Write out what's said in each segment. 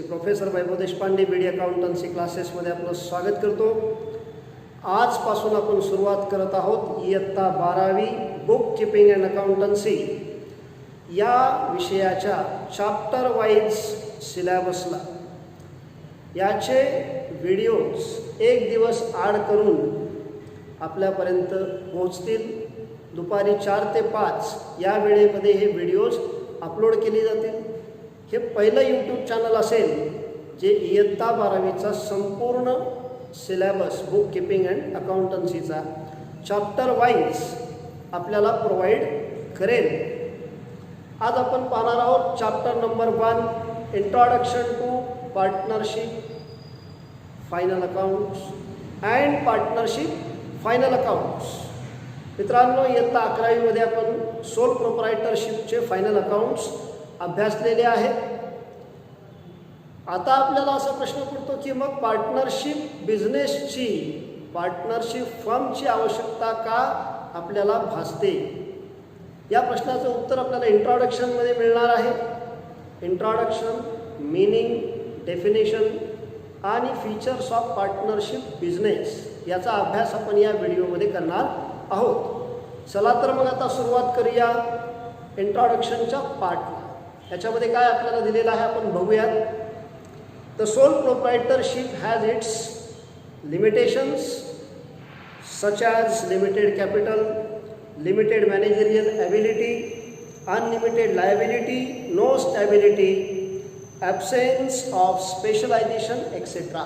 Professor वैभव देशपांडे बीडी accountancy क्लासेसमध्ये आपलं स्वागत करतो। आजपासून आपण सुरुवात करत आहोत इयत्ता 12वी बुक कीपिंग अँड अकाउंटन्सी या विषयाच्या चॅप्टर वाईज सिलेबसला। याचे व्हिडिओज एक दिवस आड करून आपल्यापर्यंत पोहोचतील। दुपारी 4 ते 5 या वेळेमध्ये हे व्हिडिओज अपलोड केले जातील। हे पहिलं यूट्यूब चॅनल असेल जे इयत्ता 12वीचा संपूर्ण सिलेबस बुक कीपिंग अँड अकाउंटन्सीचा चॅप्टर वाईज आपल्याला प्रोव्हाइड करेल। आज आपण पाहणार आहोत chapter number 1 introduction to partnership final accounts and partnership final accounts. मित्रांनो, इयत्ता 11वीमध्ये आपण सोल प्रोप्रायटरशिपचे फायनल अकाउंट्स अभ्यासलेले आहेत। आता आपल्याला असा प्रश्न पडतो की मग पार्टनरशिप बिझनेसची, पार्टनरशिप फर्मची आवश्यकता का आपल्याला भासते? या प्रश्नाचं उत्तर आपल्याला इंट्रोडक्शनमध्ये मिळणार आहे। इंट्रोडक्शन, मीनिंग, डेफिनेशन आणि फीचर्स ऑफ पार्टनरशिप बिझनेस याचा अभ्यास आपण या व्हिडिओमध्ये करणार आहोत। चला तर मग आता सुरुवात करूया इंट्रोडक्शनच्या पार्टला। याच्यामध्ये काय आपल्याला दिलेलं आहे आपण बघूयात। The sole proprietorship has its limitations such as limited capital, limited managerial ability, unlimited liability, no stability, absence of specialization etcetera.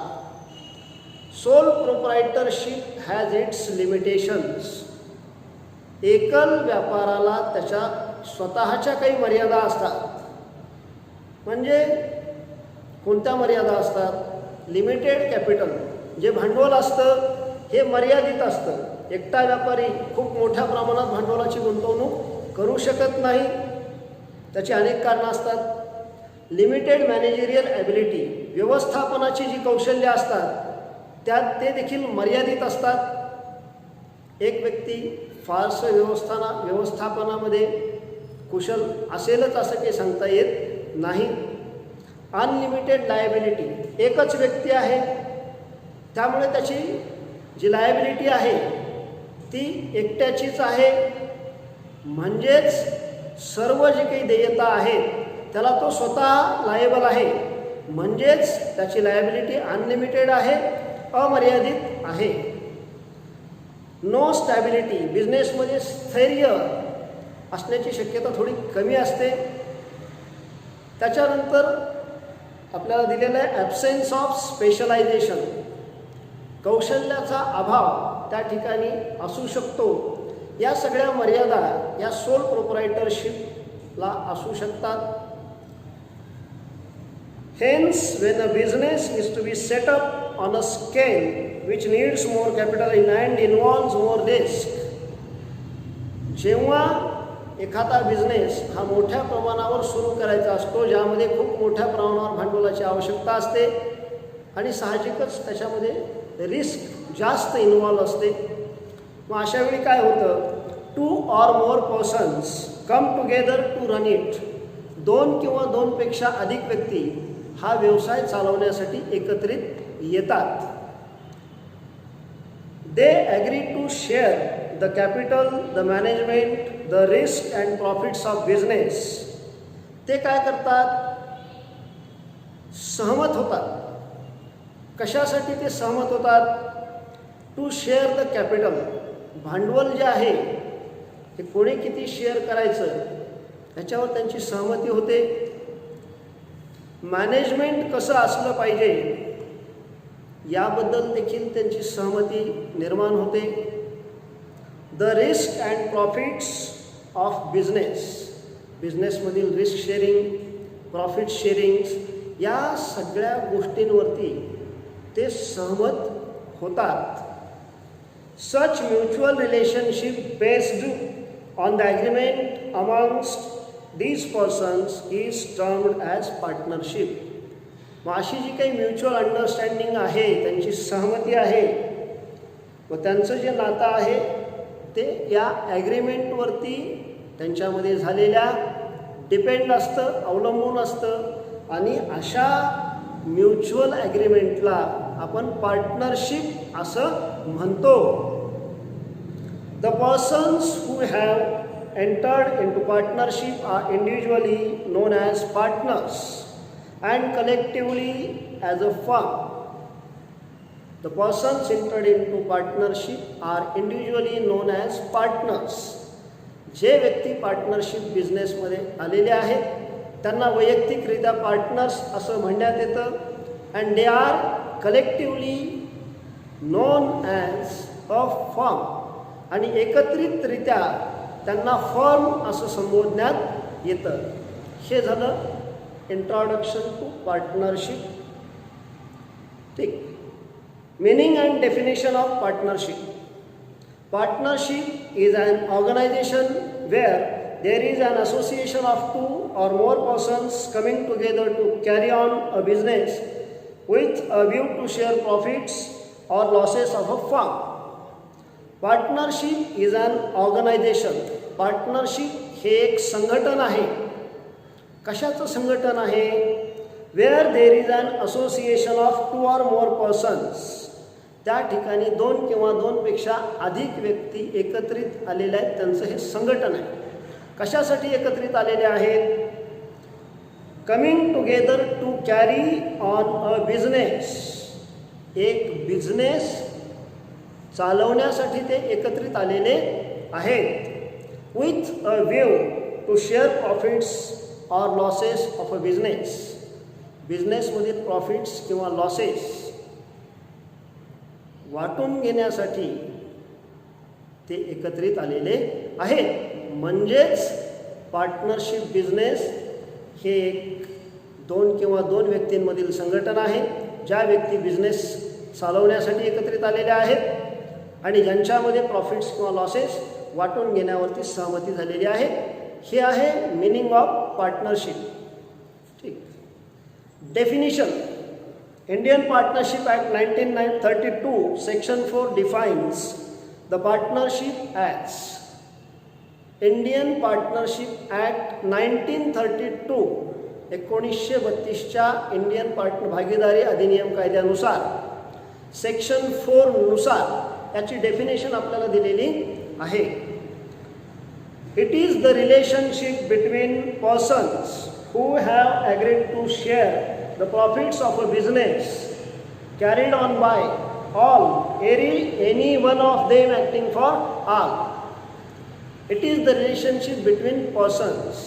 Sole proprietorship has its limitations. एकल व्यापाराला त्याच्या स्वतःच्या काही मर्यादा असतात। म्हणजे कोणत्या मर्यादा असतात? लिमिटेड कॅपिटल, जे भांडवल असतं हे मर्यादित असतं। एकटा व्यापारी खूप मोठ्या प्रमाणात भांडवलाची गुंतवणूक करू शकत नाही, त्याची अनेक कारणं असतात। लिमिटेड मॅनेजरियल ॲबिलिटी, व्यवस्थापनाची जी कौशल्य असतात त्यात ते देखील मर्यादित असतात। एक व्यक्ती फारसं व्यवस्थापनामध्ये कुशल असेलच असं काही सांगता येत नाही। अनलिमिटेड लायबिलिटी, एकच व्यक्ती आहे त्यामुळे त्याची जी लायबिलिटी आहे ती एकट्याचीच आहे। म्हणजेच सर्व जी काही देयता आहेत त्याला तो स्वतः लायबल आहे। म्हणजेच त्याची लायबिलिटी अनलिमिटेड आहे, अमर्यादित आहे। नो स्टॅबिलिटी, बिझनेसमध्ये स्थैर्य असण्याची शक्यता थोडी कमी असते। त्याच्यानंतर आपल्याला दिलेलं आहे ॲब्सेन्स ऑफ स्पेशलायझेशन, कौशल्याचा अभाव त्या ठिकाणी असू शकतो। या सगळ्या मर्यादा या सोल प्रोप्रायटरशिपला असू शकतात। Hence when a business is to be set up on a scale which needs more capital and involves more risk, जेव्हा एखादा बिझनेस हा मोठ्या प्रमाणावर सुरू करायचा असतो, ज्यामध्ये खूप मोठ्या प्रमाणावर भांडवलाची आवश्यकता असते आणि साहजिकच त्याच्यामध्ये रिस्क जास्त इन्व्हॉल्व असते। मग अशा वेळी काय होतं? 2 or more persons come together to run it, 2 किंवा 2 पेक्षा अधिक व्यक्ती हा व्यवसाय चालवण्यासाठी एकत्रित येतात। They agree to share the capital, the management, the risk and profits of business. ते काय करतात? सहमत होतात। कशासाठी ते सहमत होतात? टू शेअर द कॅपिटल, भांडवल जे आहे ते कोणी किती शेअर करायचं ह्याच्यावर त्यांची सहमती होते। मॅनेजमेंट कसं असलं पाहिजे याबद्दल देखील त्यांची सहमती निर्माण होते। The risk and profits of business, बिझनेसमधील रिस्क शेअरिंग, प्रॉफिट शेअरिंग या सगळ्या गोष्टींवरती ते सहमत होतात। Such mutual relationship based on the agreement amongst these persons is termed as partnership. मग अशी जी काही म्युच्युअल अंडरस्टँडिंग आहे, त्यांची सहमती आहे व त्यांचं जे नातं आहे ते या ॲग्रीमेंटवरती त्यांच्यामध्ये झालेल्या डिपेंड असतं, अवलंबून असतं। आणि अशा म्युच्युअल ॲग्रीमेंटला आपण पार्टनरशिप असं म्हणतो. The persons who have entered into partnership are individually known as partners and collectively as a firm. The persons entered into partnership are individually known as partners. जे व्यक्ती पार्टनरशिप बिझनेसमध्ये आलेले आहेत त्यांना वैयक्तिकरित्या पार्टनर्स असं म्हणण्यात येतं. And they are collectively non as a firm. आणि एकत्रितरित्या त्यांना फर्म असं संबोधण्यात येतं. हे झालं इंट्रोडक्शन टू पार्टनरशिप. ठीक. Meaning and definition of partnership. Partnership is an organization where there is an association of two or more persons coming together to carry on a business with a view to share profits or losses of a firm. Partnership is an organization. Partnership हे एक संघटन आहे. कशाचं संघटन आहे? Where there is an association of two or more persons. त्या ठिकाणी दोन किंवा दोनपेक्षा अधिक व्यक्ती एकत्रित आलेल्या आहेत, त्यांचं हे संघटन आहे. कशासाठी एकत्रित आलेले आहेत? Coming together to carry on a business. एक बिझनेस चालवण्यासाठी ते एकत्रित आलेले आहेत. With a view to share profits or losses of a business. बिझनेसमधील प्रॉफिट्स किंवा लॉसेस वाटून घेण्यासाठी ते एकत्रित आलेले आहेत. म्हणजेच पार्टनरशिप बिझनेस हे एक दोन किंवा दोन व्यक्तींमधील संघटन आहे. ज्या व्यक्ती बिझनेस चालवण्यासाठी एकत्रित आलेल्या आहेत आणि ज्यांच्यामध्ये प्रॉफिट्स किंवा लॉसेस वाटून घेण्यावरती सहमती झालेली आहे. हे आहे मिनिंग ऑफ पार्टनरशिप. ठीक. Definition. Indian Partnership Act 1932 Section 4 defines the partnership as. Indian Partnership Act 1932 1932च्या Indian भागीदारी अधिनियम कायद्यानुसार सेक्शन 4 नुसार याची डेफिनेशन आपल्याला दिलेली आहे. It is the relationship between persons who have agreed to share the profits of a business carried on by all, any one of them acting for all. It is the relationship between persons.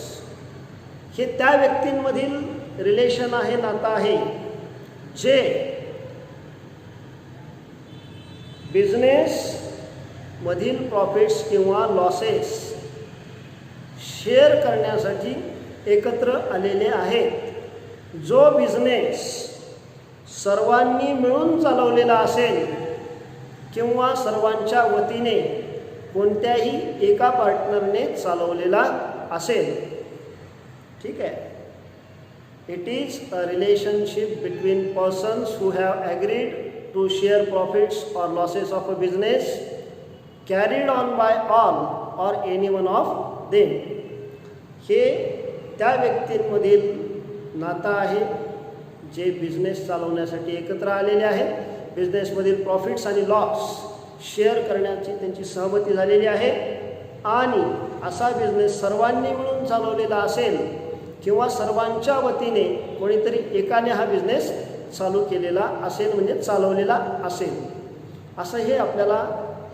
हे त्या व्यक्तींमधील relation आहे, नातं आहे जे business मधील profits किंवा losses share करण्यासाठी एकत्र आलेले आहेत. जो बिझनेस सर्वांनी मिळून चालवलेला असेल किंवा सर्वांच्या वतीने कोणत्याही एका पार्टनरने चालवलेला असेल. ठीक आहे. It is a relationship between persons who have agreed to share profits or losses of a business carried on by all or any one of them. हे त्या व्यक्तींमधील नातं आहे जे बिझनेस चालवण्यासाठी एकत्र आलेले आहेत. बिझनेसमधील प्रॉफिट्स आणि लॉस शेअर करण्याची त्यांची सहमती झालेली आहे. आणि असा बिझनेस सर्वांनी मिळून चालवलेला असेल किंवा सर्वांच्या वतीने कोणीतरी एकाने हा बिझनेस चालू केलेला असेल म्हणजे चालवलेला असेल. असं हे आपल्याला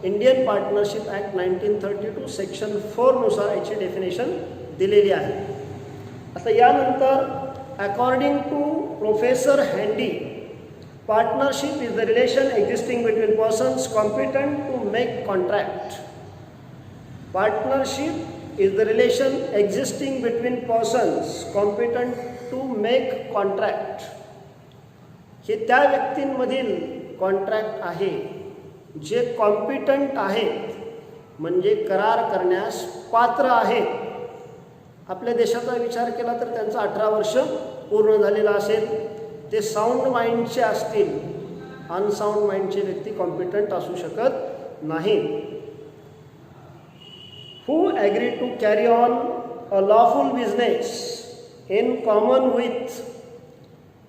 इंडियन पार्टनरशिप ॲक्ट 1932 सेक्शन 4 नुसार याची डेफिनेशन दिलेली आहे. आता यानंतर according to professor Haney, partnership is the relation existing between persons competent to make contract. Partnership is the relation existing between persons competent to make contract. हे त्या व्यक्तींमधील contract आहे जे कॉम्पिटंट आहेत, म्हणजे करार करण्यास पात्र आहेत. आपल्या देशाचा विचार केला तर त्यांचं 18 वर्ष पूर्ण झालेलं असेल. ते साऊंड माइंडचे असतील. अनसाऊंड माइंडचे व्यक्ती कॉम्पिटंट असू शकत नाही. Who agree to carry on a lawful business in common with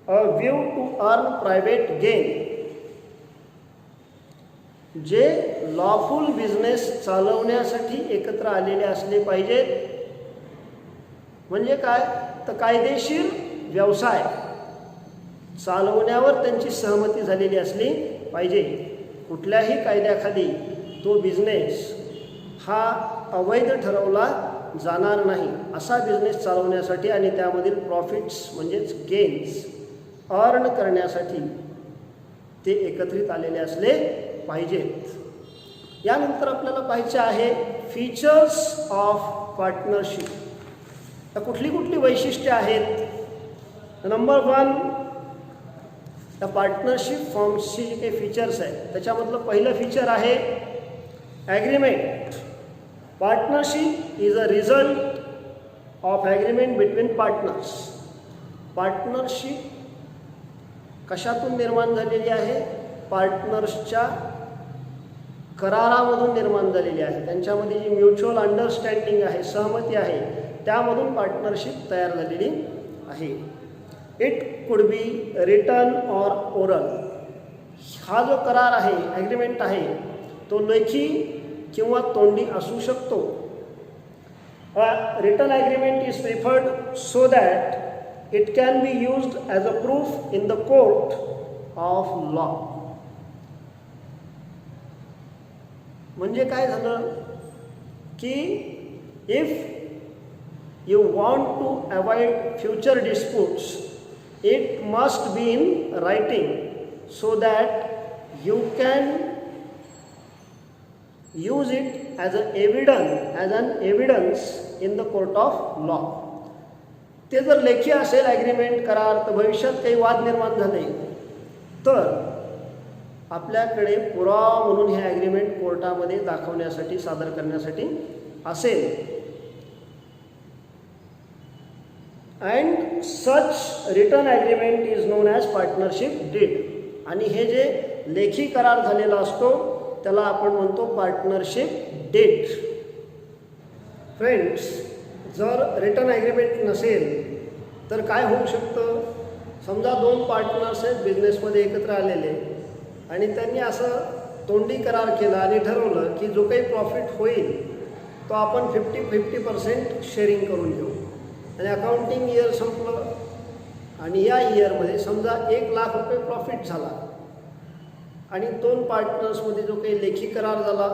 a view to earn private gain. जे लॉफुल बिझनेस चालवण्यासाठी एकत्र आलेले असले पाहिजेत. म्हणजे काय तर कायदेशीर व्यवसाय चालवण्यावर त्यांची सहमती झालेली असली पाहिजे. कुठल्याही कायद्याखाली तो बिझनेस हा अवैध ठरवला जाणार नाही. असा बिझनेस चालवण्यासाठी आणि त्यामधील प्रॉफिट्स म्हणजेच गेन्स अर्न करण्यासाठी ते एकत्रित आलेले असले पाहिजेत. यानंतर आपल्याला पाहायचे आहे फीचर्स ऑफ पार्टनरशिप. तर कुठली कुठली वैशिष्ट्ये आहेत. नंबर 1, त्या पार्टनरशिप फॉर्म्सची जी काही फीचर्स आहेत त्याच्यामधलं पहिलं फीचर आहे agreement. Partnership is a result of agreement between partners. Partnership कशातून निर्माण झालेली आहे. पार्टनर्सच्या करारामधून निर्माण झालेली आहे. त्यांच्यामध्ये जी म्युच्युअल अंडरस्टँडिंग आहे, सहमती आहे, त्यामधून पार्टनरशिप तयार झालेली आहे. It could be written or oral. हा जो करार आहे, ॲग्रीमेंट आहे, तो लेखी किंवा तोंडी असू शकतो. Written agreement is preferred so that it can be used as a proof in the court of law. म्हणजे काय झालं की if you want to avoid future disputes, it must be in writing so that you can use it as an evidence in the court of law. ते जर लेखी असेल agreement करार तर भविष्यात काही वाद निर्माण झाले तर आपल्याकडे पुरावा म्हणून हे ॲग्रीमेंट कोर्टामध्ये दाखवण्यासाठी, सादर करण्यासाठी असेल. And such written agreement is known as partnership deed. आणि हे जे लेखी करार झालेला असतो त्याला आपण म्हणतो पार्टनरशिप डीड. फ्रेंड्स, जर रिटन ॲग्रीमेंट नसेल तर काय होऊ शकतं. समजा 2 पार्टनर्स आहेत बिझनेसमध्ये एकत्र आलेले आणि त्यांनी असं तोंडी करार केला आणि ठरवलं की जो काही प्रॉफिट होईल तो आपण 50% शेअरिंग करून घेऊ. आणि अकाउंटिंग इयर संपलं आणि या इयरमध्ये समजा 1,00,000 रुपये प्रॉफिट झाला आणि 2 पार्टनर्समध्ये जो काही लेखी करार झाला,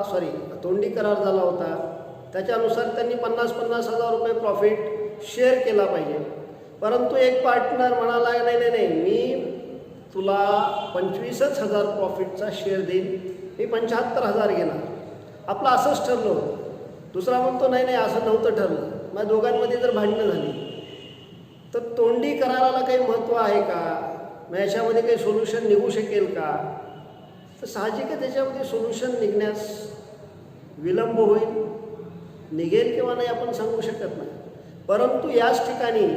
तोंडी करार झाला होता त्याच्यानुसार त्यांनी 50,000 रुपये प्रॉफिट शेअर केला पाहिजे. परंतु एक पार्टनर म्हणाला नाही, मी तुला 25,000 प्रॉफिटचा शेअर देईन, मी 75,000 घेणार. आपलं असंच ठरलं होतं. दुसरा म्हणतो नाही असं नव्हतं ठरलं. मग दोघांमध्ये जर भांडणं झाली तर तोंडी कराराला काही महत्त्व आहे का. मग याच्यामध्ये काही सोल्युशन निघू शकेल का. तर साहजिक आहे त्याच्यामध्ये सोल्युशन निघण्यास विलंब होईल. निघेल किंवा नाही आपण सांगू शकत नाही. परंतु याच ठिकाणी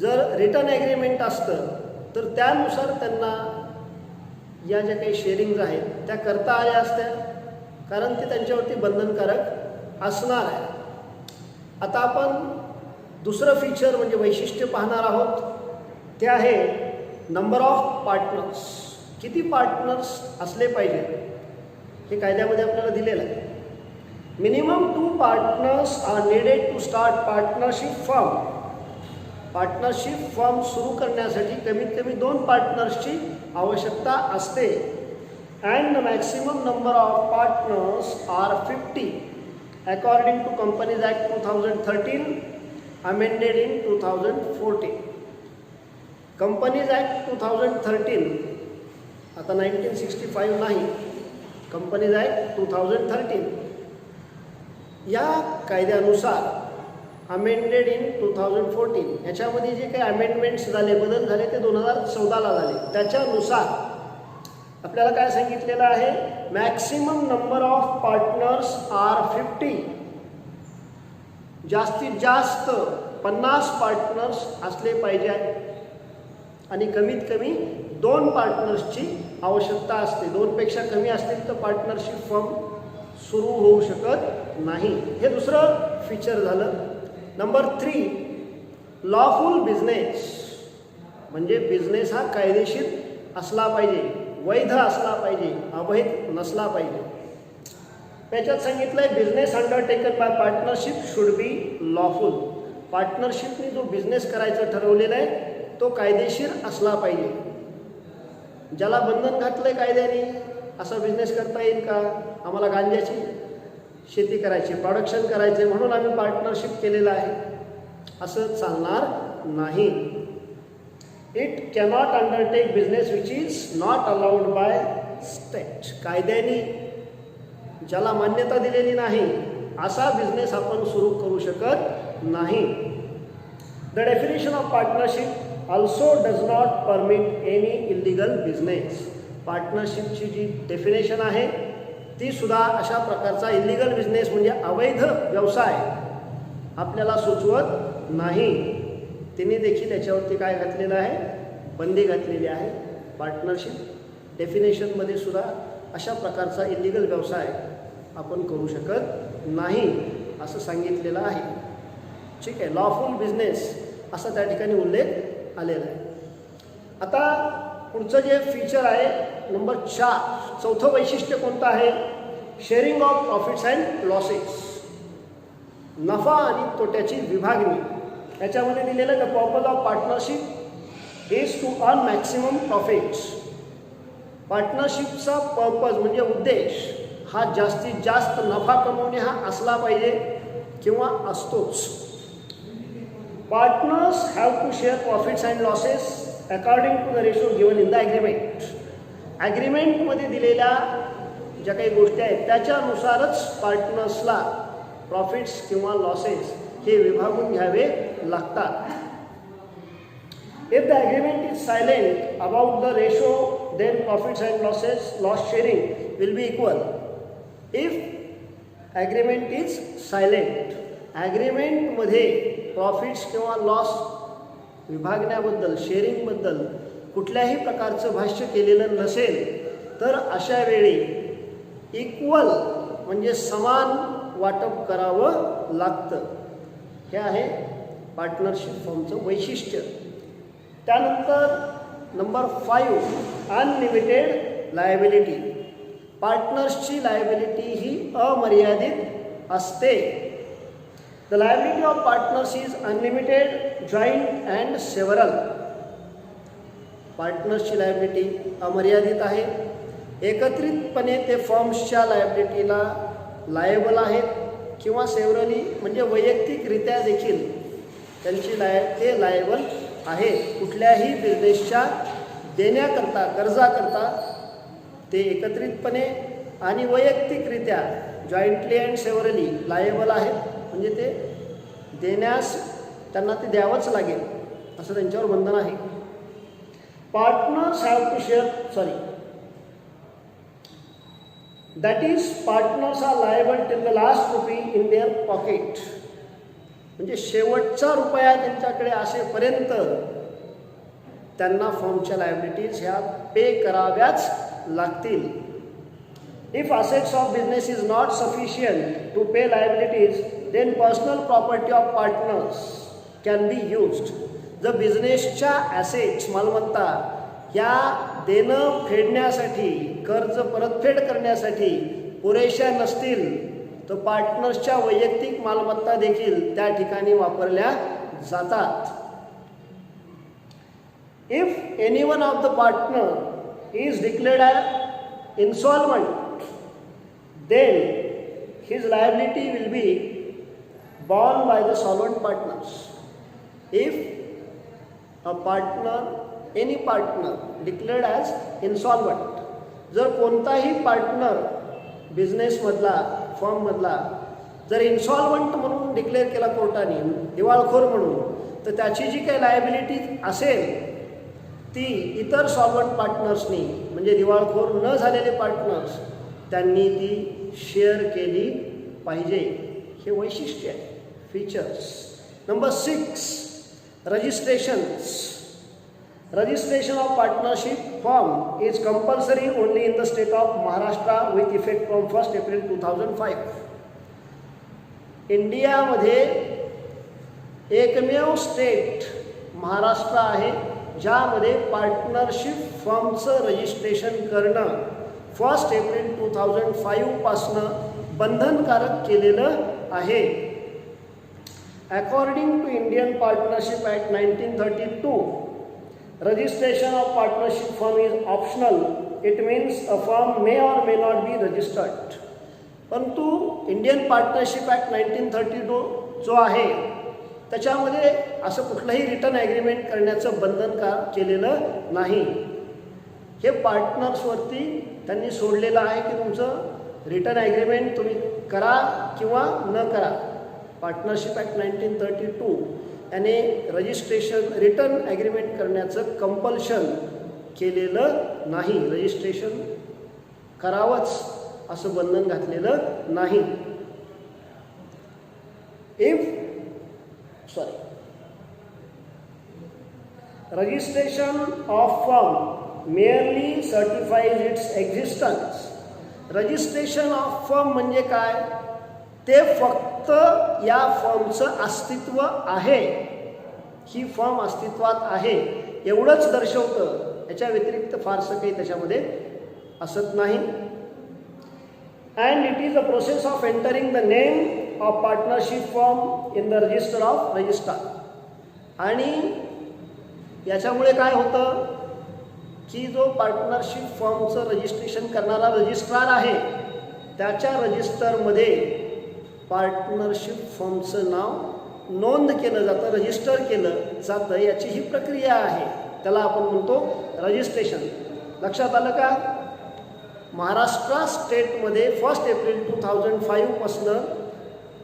जर रिटन ॲग्रीमेंट असतं तर त्यानुसार त्यांना या ज्या काही शेअरिंग्ज आहेत त्या करता आल्या असत्या, कारण ते त्यांच्यावरती बंधनकारक असणार आहे. आता आपण दुसरं फीचर म्हणजे वैशिष्ट्य पाहणार आहोत. ते आहे नंबर ऑफ पार्टनर्स. किती पार्टनर्स असले पाहिजेत हे कायद्यामध्ये आपल्याला दिलेलं आहे. Minimum 2 partners are needed to start partnership firm. Partnership firm सुरू करण्यासाठी कमीत कमी 2 पार्टनर्सची आवश्यकता असते. And the maximum number of partners are 50 according to Companies Act 2013 amended in 2014. Companies Act 2013 आता 1965 नाही, Companies Act 2013 या कायद्यानुसार अमेंडेड इन 2014 याच्यामध्ये जे काही अमेंडमेंट्स झाले, बदल झाले ते 2014ला झाले. त्याच्यानुसार आपल्याला काय सांगितलेलं आहे, maximum number of partners are 50. जास्तीत जास्त 50 पार्टनर्स असले पाहिजे आणि कमीत कमी 2 पार्टनर्सची आवश्यकता असते. 2पेक्षा कमी असतील तर पार्टनरशिप फर्म सुरू होऊ शकत नाही. हे दुसरं फीचर झालं. Number 3, lawful business. म्हणजे बिझनेस हा कायदेशीर असला पाहिजे, वैध असला पाहिजे, अवैध नसला पाहिजे. त्याच्यात सांगितलंय business undertaken by partnership should be lawful. पार्टनरशिपने जो बिझनेस करायचं ठरवलेला आहे तो कायदेशीर असला पाहिजे. ज्याला बंधन घातलंय कायद्याने असा बिझनेस करता येईल का? आम्हाला गांजाची शेती करायची, प्रोडक्शन करायचे म्हणून आम्ही पार्टनरशिप केलेलं आहे, असं चालणार नाही. It cannot undertake business which is not allowed by state. कायद्याने ज्याला मान्यता दिलेली नाही असा बिझनेस आपण सुरू करू शकत नाही. The definition of partnership also does not permit any illegal business. पार्टनरशिपची जी डेफिनेशन आहे ती सुद्धा अशा प्रकारचा इलिगल बिझनेस म्हणजे अवैध व्यवसाय आपल्याला सुचवत नाही. तिने देखील याच्यावरती काय घातलेलं आहे? बंदी घातलेली आहे. पार्टनरशिप डेफिनेशनमध्ये सुद्धा अशा प्रकारचा इलिगल व्यवसाय आपण करू शकत नाही असं सांगितलेलं आहे. ठीक आहे, लॉफुल बिझनेस असा त्या ठिकाणी उल्लेख आलेला आहे. आता पुढचं जे फीचर आहे नंबर 4, चौथं वैशिष्ट्य कोणतं आहे? Sharing of profits and losses. नफा आणि तोट्याची विभागणी. याच्यामध्ये दिलेलं the purpose of partnership is to earn maximum profits. पार्टनरशिपचा पर्पज म्हणजे उद्देश हा जास्तीत जास्त नफा कमवणे हा असला पाहिजे किंवा असतोच. Partners have to share profits and losses according to the ratio given in the agreement. ॲग्रीमेंटमध्ये दिलेल्या ज्या काही गोष्टी आहेत त्याच्यानुसारच पार्टनर्सला प्रॉफिट्स किंवा लॉसेस हे विभागून घ्यावे लागतात. If the agreement is silent about the ratio, then profits and losses, loss sharing will be equal. If agreement is silent, agreement मध्ये प्रॉफिट्स किंवा लॉस विभागण्याबद्दल, शेअरिंगबद्दल कुठल्याही प्रकारचं भाष्य केलेलं नसेल तर अशा वेळी इक्वल म्हणजे समान वाटप करावं लागतं. हे आहे पार्टनरशिप फॉर्मचं वैशिष्ट्य. त्यानंतर नंबर 5, अनलिमिटेड लायबिलिटी. पार्टनर्सची लायबिलिटी ही अमर्यादित असते. The liability of partners is unlimited, joint and several. पार्टनर्सची लायबिलिटी अमर्यादित आहे. एकत्रितपणे ते फर्म्सच्या लायबिलिटीला लायबल आहेत किंवा सेव्हरली म्हणजे वैयक्तिकरित्या देखील त्यांची ते लायबल आहे. कुठल्याही बिझनेसच्या देण्याकरता, कर्जाकरता ते एकत्रितपणे आणि वैयक्तिकरित्या जॉईंटली अँड सेव्हरली लायबल आहेत. म्हणजे ते देण्यास त्यांना ते द्यावंच लागेल असं त्यांच्यावर बंधन आहे. Partners have to share that is partners are liable till the last rupee in their pocket. म्हणजे शेवटचा रुपया त्यांच्याकडे असेपर्यंत त्यांना फर्मच्या लायबिलिटीज ह्या पे कराव्याच लागतील. If assets of business is not sufficient to pay liabilities then personal property of partners can be used. जर बिझनेसच्या ॲसेट्स मालमत्ता ह्या देणं फेडण्यासाठी, कर्ज परतफेड करण्यासाठी पुरेशा नसतील तर पार्टनर्सच्या वैयक्तिक मालमत्ता देखील त्या ठिकाणी वापरल्या जातात. If any one of the partner is declared insolvent then his liability will be borne by the solvent partners. If a partner, any partner declared as insolvent, जर कोणताही पार्टनर बिझनेसमधला, फर्ममधला जर इन्सॉल्वंट म्हणून डिक्लेअर केला कोर्टाने, दिवाळखोर म्हणून, तर त्याची जी काही लायबिलिटी असेल ती इतर सॉल्वंट पार्टनर्सनी म्हणजे दिवाळखोर न झालेले पार्टनर्स त्यांनी ती शेअर केली पाहिजे. हे वैशिष्ट्य आहे, features. Number 6, registrations. Registration of partnership firm is compulsory only in the state of Maharashtra with effect from 1st April 2005. इंडियामध्ये एकमेव स्टेट महाराष्ट्र आहे ज्यामध्ये पार्टनरशिप फर्मचं रजिस्ट्रेशन करणं 1 एप्रिल 2005 पासनं बंधनकारक केलेलं आहे. According to Indian partnership act 1932, registration of partnership firm is optional. It means a firm may or may not be registered. परंतु इंडियन पार्टनरशिप ॲक्ट 1932 जो आहे त्याच्यामध्ये असं कुठलंही रिटर्न ॲग्रीमेंट करण्याचं बंधनकार केलेलं नाही. हे पार्टनर्सवरती त्यांनी सोडलेलं आहे की तुमचं रिटर्न ॲग्रीमेंट तुम्ही करा किंवा न करा. पार्टनरशिप ॲक्ट 1932 याने रजिस्ट्रेशन रिटर्न ॲग्रीमेंट करण्याचं कंपल्शन केलेलं नाही. रजिस्ट्रेशन करावंच असं बंधन घातलेलं नाही. Registration of firm merely certifies its existence. Registration of firm म्हणजे काय? ते फक्त या फर्मचं अस्तित्व आहे, ही फर्म अस्तित्वात आहे एवढंच दर्शवतं. याच्या व्यतिरिक्त फारसं काही त्याच्यामध्ये असत नाही. And it is a process of entering the name of partnership firm in the register of registrar. आणि याच्यामुळे काय होतं की जो पार्टनरशिप फर्मचं रजिस्ट्रेशन करणारा रजिस्ट्रार आहे त्याच्या रजिस्टरमध्ये पार्टनरशिप फर्मचं नाव नोंद केलं जातं, रजिस्टर केलं जातं. याची ही प्रक्रिया आहे, त्याला आपण म्हणतो रजिस्ट्रेशन. लक्षात आलं का? महाराष्ट्र स्टेटमध्ये 1 एप्रिल 2005 पासनं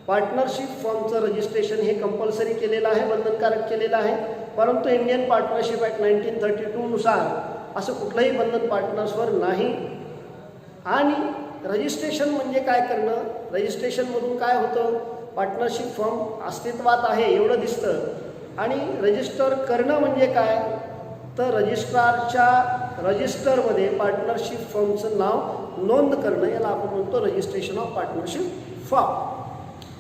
पार्टनरशिप फर्मचं रजिस्ट्रेशन हे कंपल्सरी केलेलं आहे, बंधनकारक केलेलं आहे. परंतु इंडियन पार्टनरशिप ॲक्ट 1932 नुसार असं कुठलंही बंधन पार्टनर्सवर नाही. आणि रजिस्ट्रेशन म्हणजे काय करणं? रजिस्ट्रेशनमधून काय होतं? पार्टनरशिप फर्म अस्तित्वात आहे एवढं दिसतं. आणि रजिस्टर करणं म्हणजे काय? तर रजिस्ट्रारच्या रजिस्टरमध्ये पार्टनरशिप फर्मचं नाव नोंद करणं, याला आपण म्हणतो रजिस्ट्रेशन ऑफ पार्टनरशिप फर्म.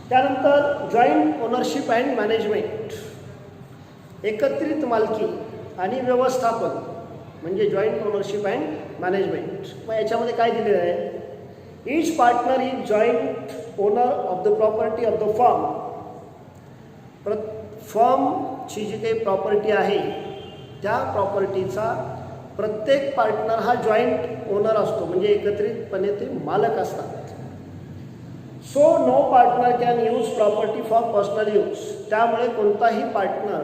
त्यानंतर जॉईंट ओनरशिप अँड मॅनेजमेंट, एकत्रित मालकी आणि व्यवस्थापन म्हणजे जॉईंट ओनरशिप अँड मॅनेजमेंट. मग याच्यामध्ये काय दिलेलं आहे? Each partner is joint owner of the property of the firm. फर्मची जी काही प्रॉपर्टी आहे त्या प्रॉपर्टीचा प्रत्येक पार्टनर हा जॉईंट ओनर असतो, म्हणजे एकत्रितपणे ते मालक असतात. So no partner can use property for personal use. त्यामुळे कोणताही पार्टनर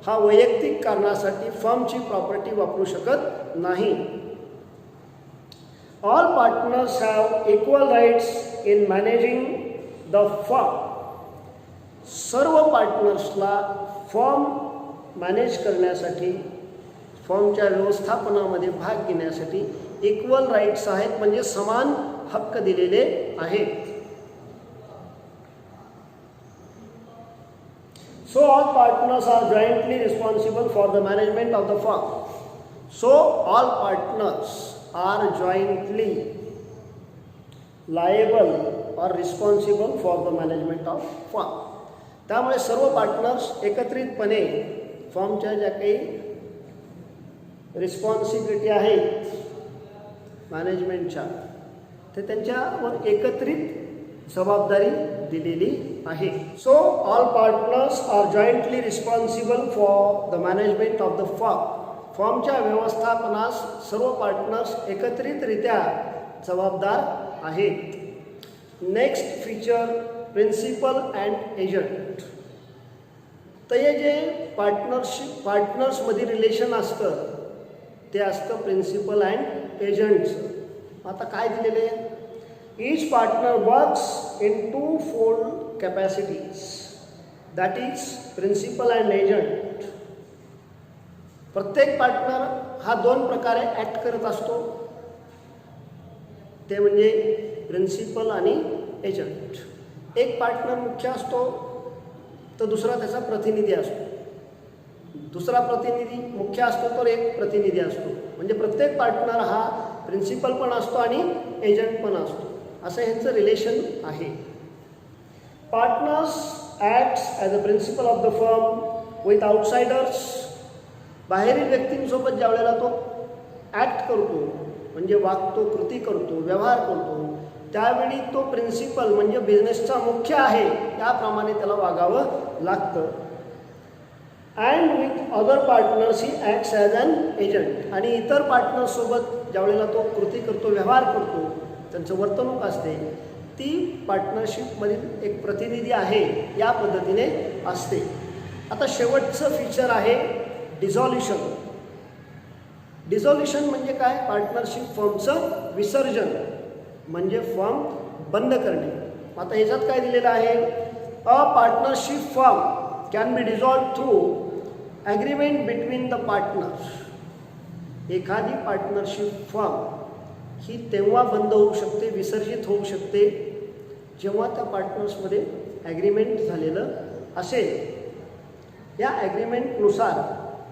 हा वैयक्तिक कारणासाठी फर्मची प्रॉपर्टी वापरू शकत नाही. All partners have equal rights in managing the firm. सर्व पार्टनर्सला फर्म मॅनेज करण्यासाठी, फर्मच्या व्यवस्थापनामध्ये भाग घेण्यासाठी इक्वल राईट्स आहेत, म्हणजे समान हक्क दिलेले आहेत. So all partners are jointly responsible for the management of the firm. So all partners are jointly liable or responsible for the management of firm. त्यामुळे सर्व पार्टनर्स एकत्रितपणे फर्मच्या ज्या काही रिस्पॉन्सिबिलिटी आहेत मॅनेजमेंटच्या ते त्यांच्यावर एकत्रित जबाबदारी दिलेली आहे. So all partners are jointly responsible for the management of the firm. फर्मच्या व्यवस्थापनास सर्व पार्टनर्स एकत्रितरित्या जबाबदार आहेत. Next feature principal and agent. तर हे जे पार्टनर्समध्ये रिलेशन असतं ते असतं प्रिन्सिपल अँड एजंटचं. आता काय दिलेले आहे? Each partner works in two-fold capacities, that is principal and agent. प्रत्येक पार्टनर हा दोन प्रकारे ॲक्ट करत असतो, ते म्हणजे प्रिन्सिपल आणि एजंट. एक पार्टनर मुख्य असतो तर दुसरा त्याचा प्रतिनिधी असतो. दुसरा प्रतिनिधी मुख्य असतो तर एक प्रतिनिधी असतो. म्हणजे प्रत्येक पार्टनर हा प्रिन्सिपल पण असतो आणि एजंट पण असतो, असं ह्यांचं रिलेशन आहे. Partners acts as a principal of the firm with outsiders बाहेरील व्यक्तींसोबत ज्या वेळेला तो ॲक्ट करतो, म्हणजे वागतो, कृती करतो, व्यवहार करतो, त्यावेळी तो प्रिन्सिपल म्हणजे बिझनेसचा मुख्य आहे त्याप्रमाणे त्याला वागावं लागतं. And with other partners he acts as an agent. आणि इतर पार्टनर्ससोबत ज्यावेळेला तो कृती करतो, व्यवहार करतो, त्यांचं वर्तणूक असते, ती पार्टनरशिपमधील एक प्रतिनिधी आहे या पद्धतीने असते. आता शेवटचं फीचर आहे डिझॉल्युशन. डिझॉल्युशन म्हणजे काय? पार्टनरशिप फर्मचं विसर्जन, म्हणजे फर्म बंद करणे. आता ह्याच्यात काय दिलेलं आहे? A partnership firm can be dissolve through agreement between the partners. एखादी पार्टनरशिप फर्म ही तेव्हा बंद होऊ शकते, विसर्जित होऊ शकते, जेव्हा त्या पार्टनर्समध्ये ॲग्रीमेंट झालेलं असेल. या ॲग्रीमेंटनुसार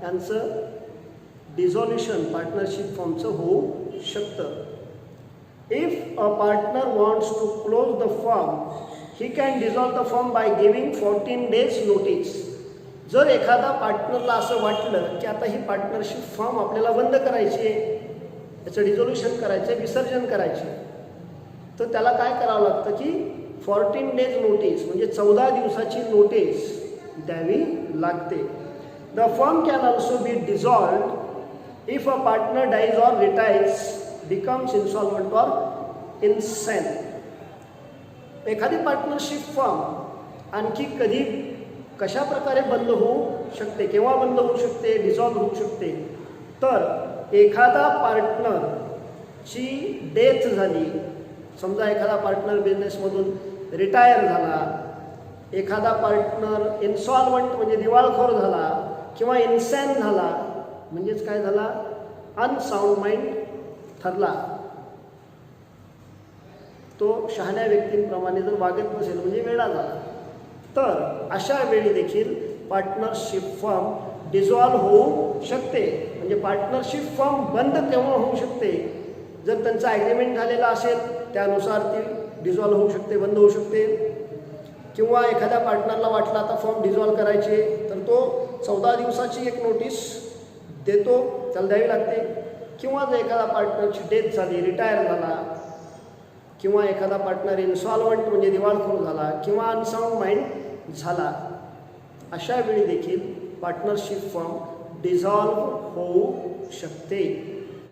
त्यांचं डिझॉल्युशन पार्टनरशिप फर्मचं होऊ शकतं. If a partner wants to close the firm he can dissolve the firm by giving 14 days notice. जर एखादा पार्टनरला असं वाटलं की आता ही पार्टनरशिप फर्म आपल्याला बंद करायची आहे, याचं डिझॉल्युशन करायचं आहे, विसर्जन करायचे, तर त्याला काय करावं लागतं की 14 days नोटीस म्हणजे 14 दिवसाची नोटीस द्यावी लागते. The firm can also be dissolved if a partner dies or retires, becomes insolvent or insane. एखादी पार्टनरशिप फर्म आणखी कधी कशा प्रकारे बंद होऊ शकते, केव्हा बंद होऊ शकते, डिझॉल्व होऊ शकते, तर एखादा पार्टनरची डेथ झाली, समजा एखादा पार्टनर बिझनेसमधून रिटायर झाला, एखादा पार्टनर इन्सॉल्वंट म्हणजे दिवाळखोर झाला, किंवा इन्सॅन झाला म्हणजेच काय झाला, अनसाऊंड माइंड ठरला, तो शहाण्या व्यक्तींप्रमाणे जर वागत नसेल म्हणजे वेडा झाला, तर अशा वेळी देखील पार्टनरशिप फर्म डिझॉल्व होऊ शकते. म्हणजे पार्टनरशिप फर्म बंद केव्हा होऊ शकते? जर त्यांचा ॲग्रीमेंट झालेला असेल त्यानुसार ती डिझॉल्व होऊ शकते, बंद होऊ शकते. किंवा एखाद्या पार्टनरला वाटलं आता फर्म डिझॉल्व करायची तर तो 14 दिवसाची एक नोटीस देतो, त्याला द्यावी लागते. किंवा जर एखादा पार्टनरची डेथ झाली, रिटायर झाला, किंवा एखादा पार्टनर इन्सॉल्वंट म्हणजे दिवाळखोर झाला, किंवा अनसाऊंड माइंड झाला, अशा वेळी देखील पार्टनरशिप फर्म डिझॉल्व होऊ शकते.